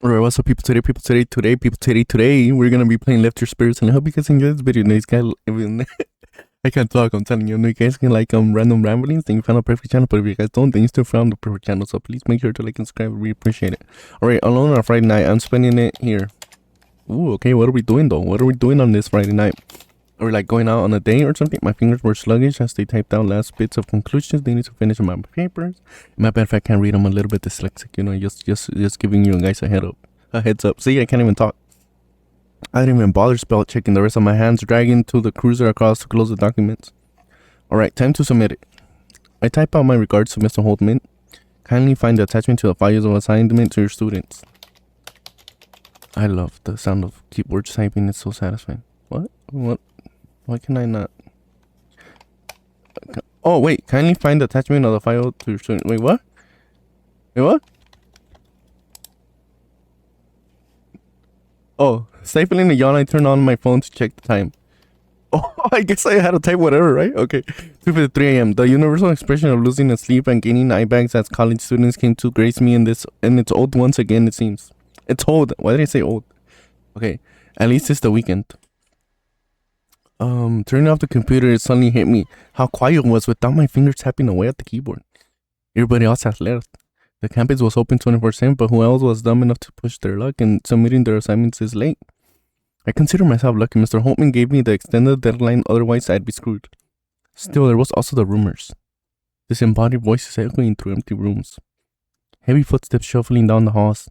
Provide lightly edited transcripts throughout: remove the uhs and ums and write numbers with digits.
Alright, what's up, people? Today, we're gonna be playing Left Your Spirits, and I hope you guys enjoy this video. Nice guy, I can't talk. I'm telling you, you guys can like random ramblings. Then you found a perfect channel, but if you guys don't, then you still found the perfect channel. So please make sure to like and subscribe. We appreciate it. Alright, alone on a Friday night, I'm spending it here. Ooh, okay. What are we doing though? What are we doing on this Friday night? Are we like going out on a date or something? My fingers were sluggish as they typed out last bits of conclusions they need to finish on my papers. My bad if I can't read. I'm a little bit dyslexic, just giving you guys a heads up. See, I can't even talk. I didn't even bother spell checking the rest of my hands, dragging to the cruiser across to close the documents. Alright, time to submit it. I type out my regards to Mr. Holtman. Kindly find the attachment to the files of assignment to your students. I love the sound of keyboard typing. It's so satisfying. What? Why can I not? Oh, wait. Kindly find the attachment of the file to your student. Wait, what? Wait, what? Oh, stifling a yawn, I turned on my phone to check the time. Oh, I guess I had to type whatever, right? Okay. 2:53 a.m. The universal expression of losing sleep and gaining eye bags as college students came to grace me and it's old once again, it seems. It's old. Why did I say old? Okay. At least it's the weekend. Turning off the computer, it suddenly hit me how quiet it was without my fingers tapping away at the keyboard. Everybody else had left. The campus was open 24/7, but who else was dumb enough to push their luck and submitting their assignments this late? I consider myself lucky. Mr. Holtman gave me the extended deadline, otherwise I'd be screwed. Still, there was also the rumors. Disembodied voices echoing through empty rooms. Heavy footsteps shuffling down the halls.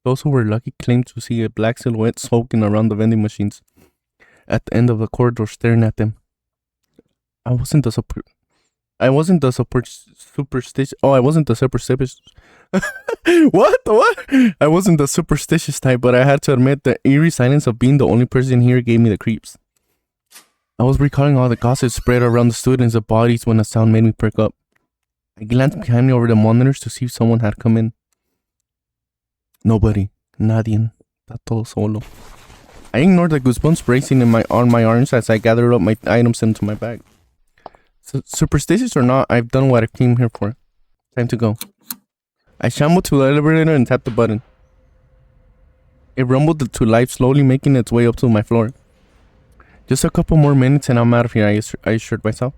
Those who were lucky claimed to see a black silhouette sulking around the vending machines at the end of the corridor staring at them. I wasn't the superstitious. Oh, I wasn't the superstitious. What? I wasn't the superstitious type, but I had to admit the eerie silence of being the only person here gave me the creeps. I was recalling all the gossip spread around the students of bodies when a sound made me perk up. I glanced behind me over the monitors to see if someone had come in. Nobody. Nadie. Está todo solo. I ignored the goosebumps racing on my arms as I gathered up my items into my bag. Superstitious or not, I've done what I came here for. Time to go. I shambled to the elevator and tapped the button. It rumbled to life, slowly making its way up to my floor. Just a couple more minutes and I'm out of here, I assured myself.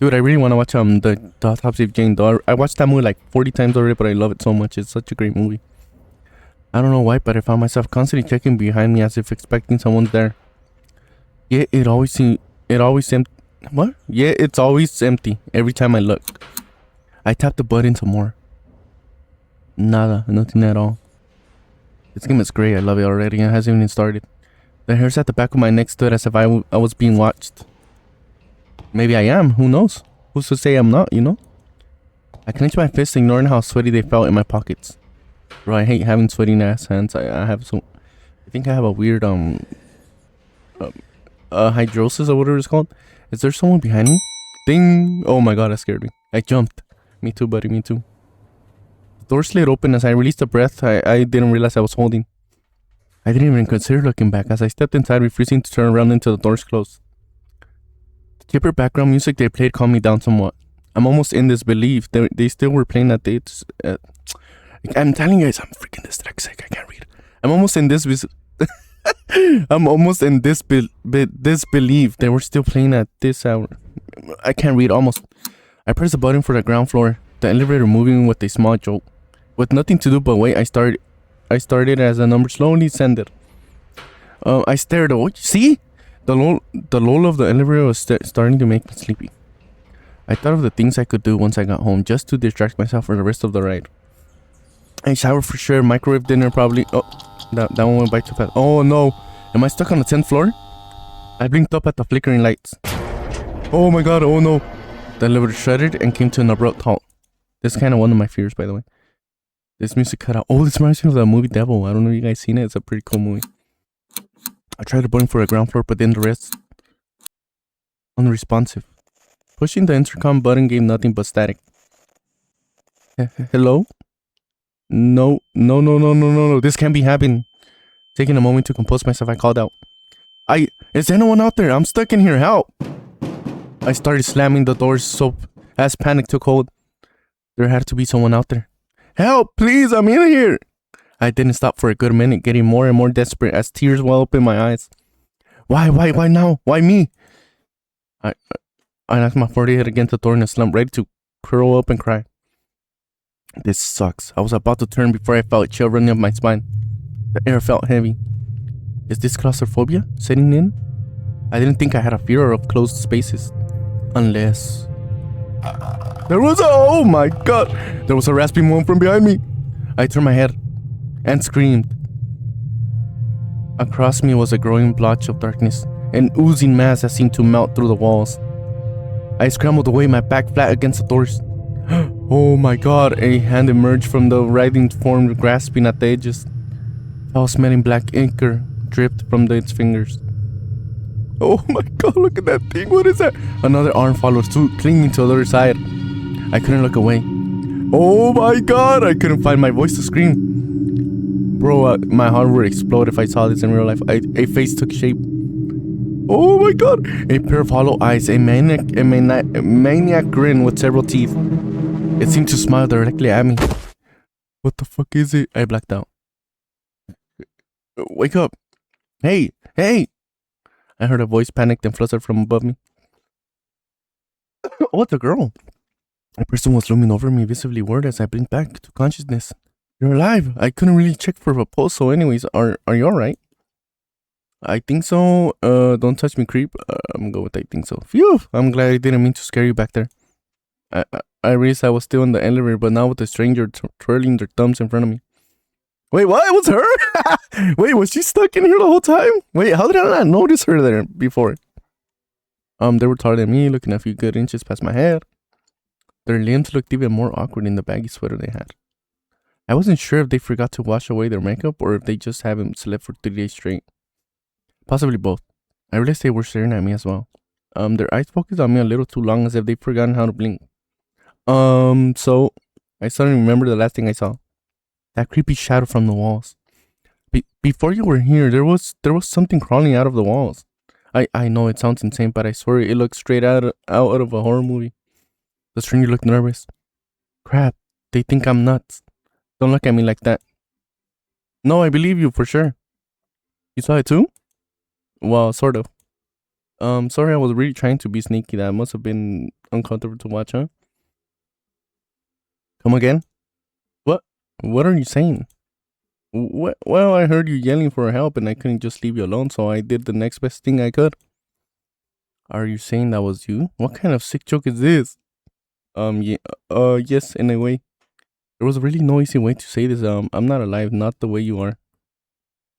Dude, I really want to watch the Autopsy of Jane Doe. I watched that movie like 40 times already, but I love it so much. It's such a great movie. I don't know why, but I found myself constantly checking behind me as if expecting someone there. Yet it's always empty every time I look. I tapped the button some more. Nada, nothing at all. This game is great. I love it already. It hasn't even started. The hairs at the back of my neck stood as if I was being watched. Maybe I am. Who knows? Who's to say I'm not, I clenched my fists, ignoring how sweaty they felt in my pockets. Bro, I hate having sweaty ass hands. I think I have a weird hydrosis or whatever it's called. Is there someone behind me? Ding! Oh my god, that scared me. I jumped. Me too, buddy, me too. The door slid open as I released a breath I didn't realize I was holding. I didn't even consider looking back as I stepped inside, refusing to turn around until the doors closed. The chipper background music they played calmed me down somewhat. I'm almost in disbelief. They still were playing at dates. I'm telling you guys, I'm freaking dyslexic. I can't read. I'm almost in disbelief. They were still playing at this hour. I can't read almost. I pressed the button for the ground floor, the elevator moving with a small jolt. With nothing to do but wait, I started as the number slowly ascended. I stared. Oh, see? The lull of the elevator was starting to make me sleepy. I thought of the things I could do once I got home, just to distract myself for the rest of the ride. I showered for sure, microwave dinner probably. Oh, that one went by too fast. Oh no, am I stuck on the 10th floor? I blinked up at the flickering lights. Oh my god, oh no. The elevator shuddered and came to an abrupt halt. This is kind of one of my fears, by the way. This music cut out. Oh, this reminds me of the movie Devil. I don't know if you guys seen it. It's a pretty cool movie. I tried the button for the ground floor, but then the rest unresponsive. Pushing the intercom button gave nothing but static. Hello? No. This can't be happening. Taking a moment to compose myself, I called out. Is anyone out there? I'm stuck in here. Help! I started slamming the doors so as panic took hold. There had to be someone out there. Help, please, I'm in here. I didn't stop for a good minute, getting more and more desperate as tears well up in my eyes. Why now? Why me? I I knocked my forehead against the door in a slump, ready to curl up and cry. This sucks. I was about to turn before I felt a chill running up my spine. The air felt heavy. Is this claustrophobia setting in? I didn't think I had a fear of closed spaces. Unless... oh my god! There was a raspy moan from behind me. I turned my head and screamed. Across me was a growing blotch of darkness, an oozing mass that seemed to melt through the walls. I scrambled away, my back flat against the doors. Oh my god, a hand emerged from the writhing form, grasping at the edges. Foul-smelling black ichor dripped from its fingers. Oh my god, look at that thing, what is that? Another arm followed suit, clinging to the other side. I couldn't look away. Oh my god, I couldn't find my voice to scream. Bro, my heart would explode if I saw this in real life. A face took shape. Oh my god! A pair of hollow eyes, a maniac grin with several teeth. It seemed to smile directly at me. What the fuck is it? I blacked out. Wake up! Hey! Hey! I heard a voice panicked and flustered from above me. Oh, it's a girl. A person was looming over me, visibly worried as I blinked back to consciousness. You're alive! I couldn't really check for a pulse, so anyways, are you alright? I think so. Don't touch me, creep. I'm gonna go with I think so. Phew! I'm glad I didn't mean to scare you back there. I realized I was still in the elevator, but now with a stranger twirling their thumbs in front of me. Wait, what? It was her? Wait, was she stuck in here the whole time? Wait, how did I not notice her there before? They were taller than me, looking a few good inches past my head. Their limbs looked even more awkward in the baggy sweater they had. I wasn't sure if they forgot to wash away their makeup or if they just haven't slept for 3 days straight. Possibly both. I realized they were staring at me as well. Their eyes focused on me a little too long, as if they'd forgotten how to blink. So I suddenly remembered the last thing I saw. That creepy shadow from the walls. Before you were here, there was something crawling out of the walls. I know it sounds insane, but I swear it looked straight out of a horror movie. The stranger looked nervous. Crap, they think I'm nuts. Don't look at me like that. No, I believe you for sure. You saw it too? Well, sort of. Sorry, I was really trying to be sneaky. That must have been uncomfortable to watch, huh? Come again? What are you saying? Well, I heard you yelling for help and I couldn't just leave you alone, so I did the next best thing I could. Are you saying that was you? What kind of sick joke is this? Yeah, yes, in a way. There was a really no easy way to say this. I'm not alive, not the way you are.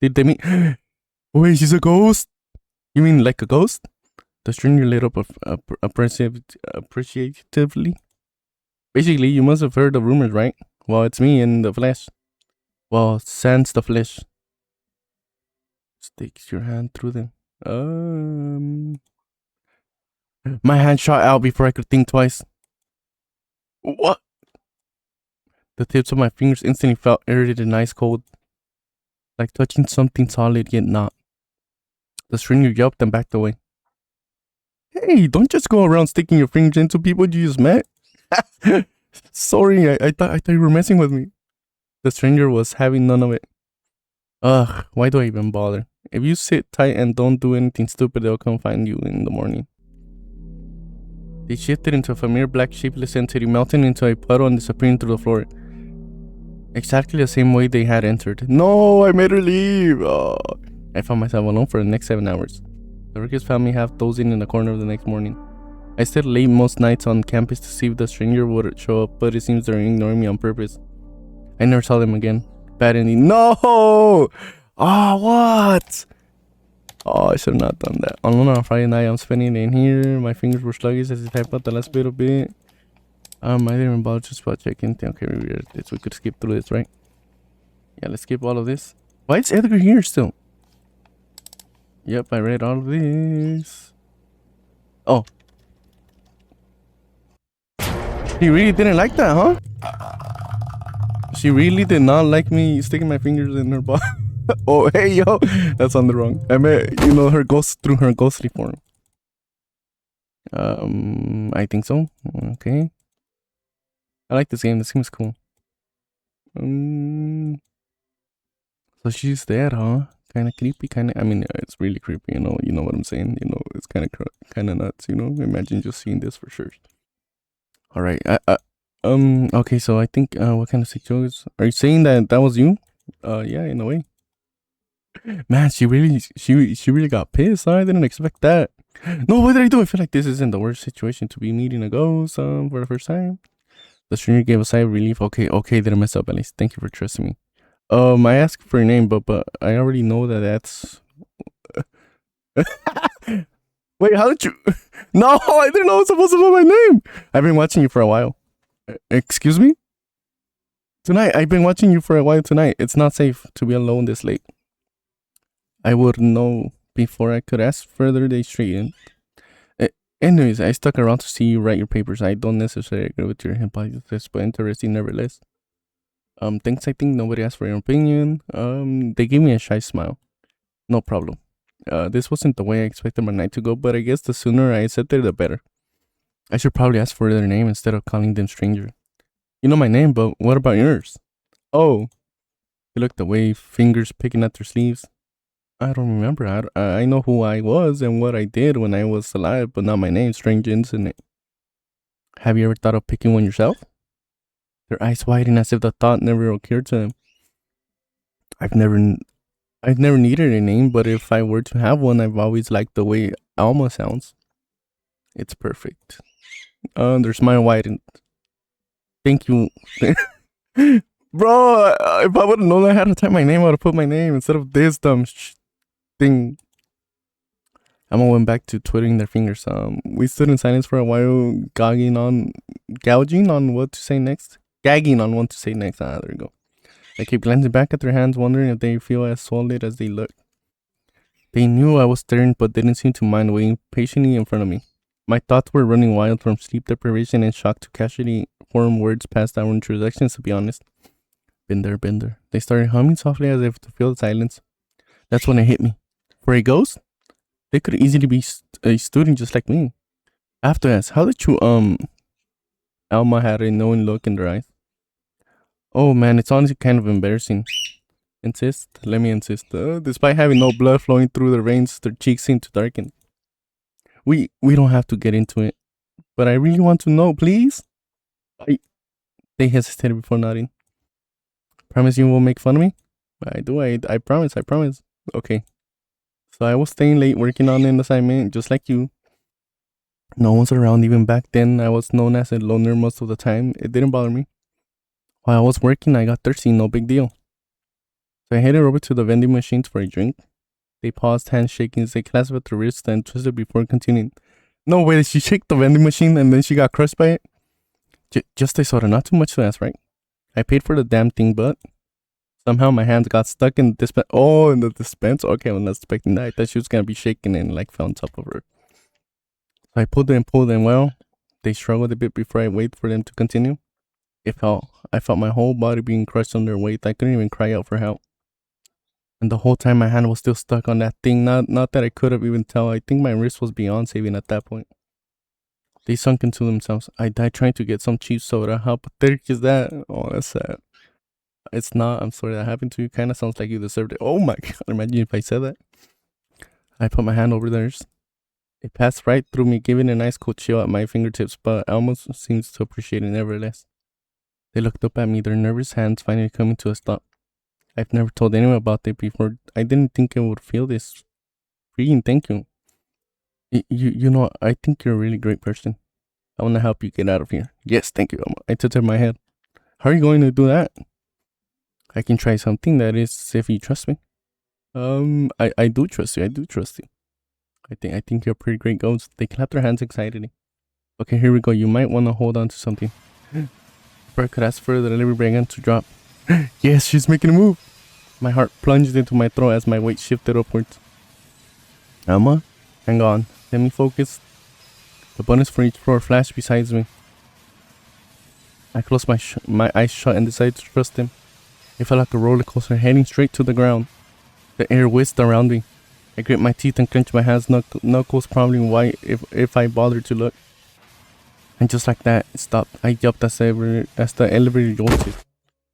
Did they mean... Wait, she's a ghost? You mean like a ghost? The stranger lit up appreciatively. Basically, you must have heard the rumors, right? Well, it's me in the flesh. Well, sans the flesh. Sticks your hand through them. My hand shot out before I could think twice. What? The tips of my fingers instantly felt irritated and ice cold. Like touching something solid, yet not. The stranger yelped and backed away. Hey, don't just go around sticking your fingers into people you just met. Sorry, I thought you were messing with me. The stranger was having none of it. Ugh, why do I even bother? If you sit tight and don't do anything stupid, they'll come find you in the morning. They shifted into a familiar black shapeless entity, melting into a puddle and disappearing through the floor. Exactly the same way they had entered. No, I made her leave. Oh. I found myself alone for the next 7 hours. The workers found me half dozing in the corner the next morning. I stayed late most nights on campus to see if the stranger would show up, but it seems they're ignoring me on purpose. I never saw them again. Bad ending. No! Oh, what? Oh, I should have not done that. Alone on Friday night, I'm spending it in here. My fingers were sluggish as I typed out the last little bit. I didn't even bother to spot check anything. Okay, we could skip through this, right? Yeah, let's skip all of this. Why is Edgar here still? Yep, I read all of this. Oh. She really didn't like that, huh? She really did not like me sticking my fingers in her butt. Oh, hey, yo. That's on the wrong. I meant, her ghost through her ghostly form. I think so. Okay. I like this game. This game is cool. So she's dead, huh? Kind of creepy, kind of. I mean, it's really creepy. You know what I'm saying. It's kind of nuts. Imagine just seeing this for sure. All right. Okay. So I think what kind of situation are you saying that was you? Yeah, in a way. Man, she really got pissed. I didn't expect that. No, what did I do? I feel like this isn't the worst situation to be meeting a ghost for the first time. The stranger gave a sigh of relief. Okay, didn't mess up, at least. Thank you for trusting me. I asked for your name, but I already know that's. Wait, how did you? No, I didn't know I was supposed to know my name. I've been watching you for a while. Excuse me? Tonight, I've been watching you for a while tonight. It's not safe to be alone this late. I would know before I could ask further. They straightened. Anyways, I stuck around to see you write your papers. I don't necessarily agree with your hypothesis, but interesting nevertheless. Thanks. I think nobody asked for your opinion. They gave me a shy smile. No problem. This wasn't the way I expected my night to go, but I guess the sooner I said there, the better. I should probably ask for their name instead of calling them stranger. You know my name, but what about yours? Oh. He looked away, fingers picking at their sleeves. I don't remember. I know who I was and what I did when I was alive, but not my name. Strange incident. Have you ever thought of picking one yourself? Their eyes widened as if the thought never occurred to them. I've never needed a name, but if I were to have one, I've always liked the way Alma sounds. It's perfect. Their smile widened. Thank you. Bro, if I would have known I had to type my name, I would have put my name instead of this dumb thing. Emma went back to twiddling their fingers. We stood in silence for a while, gagging on what to say next. Gagging on what to say next. There we go. I keep glancing back at their hands, wondering if they feel as solid as they look. They knew I was staring, but didn't seem to mind waiting patiently in front of me. My thoughts were running wild from sleep deprivation and shock to casually form words past our introductions, to be honest. Been there. They started humming softly as if to fill the silence. That's when it hit me. For a ghost? They could easily be a student just like me. I have to ask, how did you, Alma had a knowing look in their eyes. Oh man, it's honestly kind of embarrassing. Insist? Let me insist. Despite having no blood flowing through their veins, their cheeks seem to darken. We don't have to get into it. But I really want to know, please? They hesitated before nodding. Promise you won't make fun of me? I do, I promise. Okay. So I was staying late working on an assignment, just like you. No one's around. Even back then, I was known as a loner most of the time. It didn't bother me. While I was working, I got thirsty, no big deal. So I headed over to the vending machines for a drink. They paused, hands shaking as they clasped at the wrist and twisted before continuing. No way, did she shake the vending machine and then she got crushed by it? Just a soda, not too much to ask, right? I paid for the damn thing, but somehow my hands got stuck in the dispense. Oh, in the dispense? Okay, I was not expecting that. I thought she was going to be shaking and fell on top of her. So I pulled and well, they struggled a bit before I waited for them to continue. I felt my whole body being crushed under weight. I couldn't even cry out for help. And the whole time my hand was still stuck on that thing. Not that I could have even tell. I think my wrist was beyond saving at that point. They sunk into themselves. I died trying to get some cheap soda. How pathetic is that? Oh, that's sad. It's not. I'm sorry that happened to you. Kind of sounds like you deserved it. Oh my god. Imagine if I said that. I put my hand over theirs. It passed right through me, giving a nice cold chill at my fingertips, but almost seems to appreciate it nevertheless. They looked up at me, their nervous hands finally coming to a stop. I've never told anyone about it before. I didn't think I would feel this. Freaking thank you. You know, I think you're a really great person. I want to help you get out of here. Yes, thank you. I tilted my head. How are you going to do that? I can try something, that is, if you trust me. I do trust you. I think you're a pretty great ghost. They clapped their hands excitedly. Okay, here we go. You might want to hold on to something. Before I could ask for the delivery began to drop. Yes, she's making a move. My heart plunged into my throat as my weight shifted upwards. Alma, hang on. Let me focus. The buttons for each floor flashed beside me. I closed my eyes shut and decided to trust him. It felt like a roller coaster heading straight to the ground. The air whisked around me. I gripped my teeth and clenched my hands, knuckles probably white if I bothered to look. And just like that, it stopped. I yelped as the elevator jolted.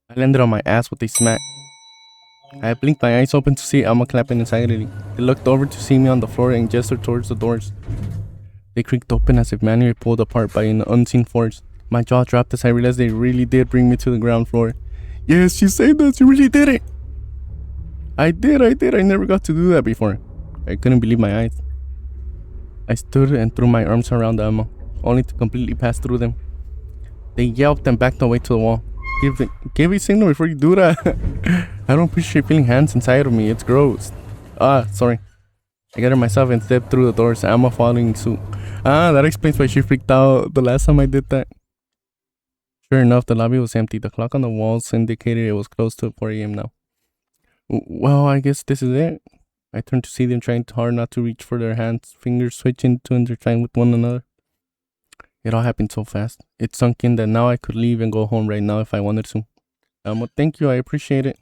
I landed on my ass with a smack. I blinked my eyes open to see Alma clapping excitedly. They looked over to see me on the floor and gestured towards the doors. They creaked open as if manually pulled apart by an unseen force. My jaw dropped as I realized they really did bring me to the ground floor. Yes, she saved us. You really did it. I did. I never got to do that before. I couldn't believe my eyes. I stood and threw my arms around Alma, only to completely pass through them. They yelped and backed away to the wall. Give a signal before you do that. I don't appreciate feeling hands inside of me. It's gross. Sorry. I got her myself and stepped through the doors, Alma following suit. That explains why she freaked out the last time I did that. Sure enough, the lobby was empty. The clock on the walls indicated it was close to 4 a.m. now. Well, I guess this is it. I turned to see them trying hard not to reach for their hands, fingers switching to intertwine with one another. It all happened so fast. It sunk in that now I could leave and go home right now if I wanted to. Well, thank you, I appreciate it.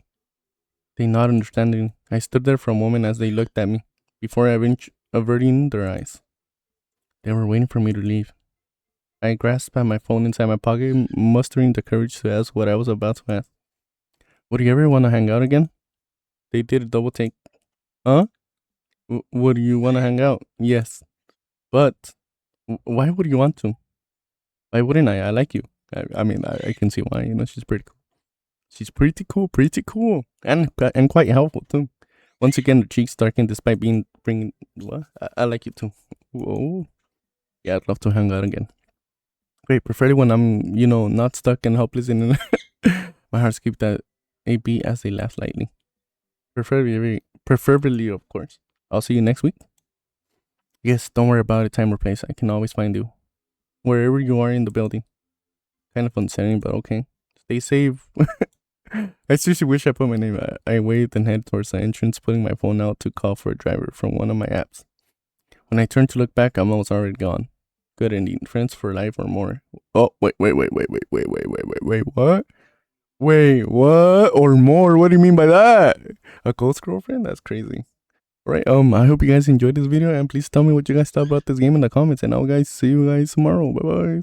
They nodded understanding. I stood there for a moment as they looked at me, before averting their eyes. They were waiting for me to leave. I grasped at my phone inside my pocket, mustering the courage to ask what I was about to ask. Would you ever want to hang out again? They did a double take. Huh? Would you want to hang out? Yes. But why would you want to? Why wouldn't I? I like you. I mean, I can see why. You know, she's pretty cool. She's pretty cool. And quite helpful, too. Once again, the cheeks darkened despite bringing... What? I like you, too. Whoa. Yeah, I'd love to hang out again. Great, preferably when I'm, not stuck and helpless in my heart skipped at a beat as they laughed lightly. Preferably, of course. I'll see you next week. Yes, don't worry about it, time or place. I can always find you. Wherever you are in the building. Kind of unsettling, but okay. Stay safe. I seriously wish I put my name. I waved and headed towards the entrance, putting my phone out to call for a driver from one of my apps. When I turned to look back, Alma was already gone. Good ending. Friends for life or more. Oh, wait, what? Wait, what? Or more? What do you mean by that? A ghost girlfriend? That's crazy. Alright, I hope you guys enjoyed this video, and please tell me what you guys thought about this game in the comments, and I'll see you guys tomorrow. Bye-bye.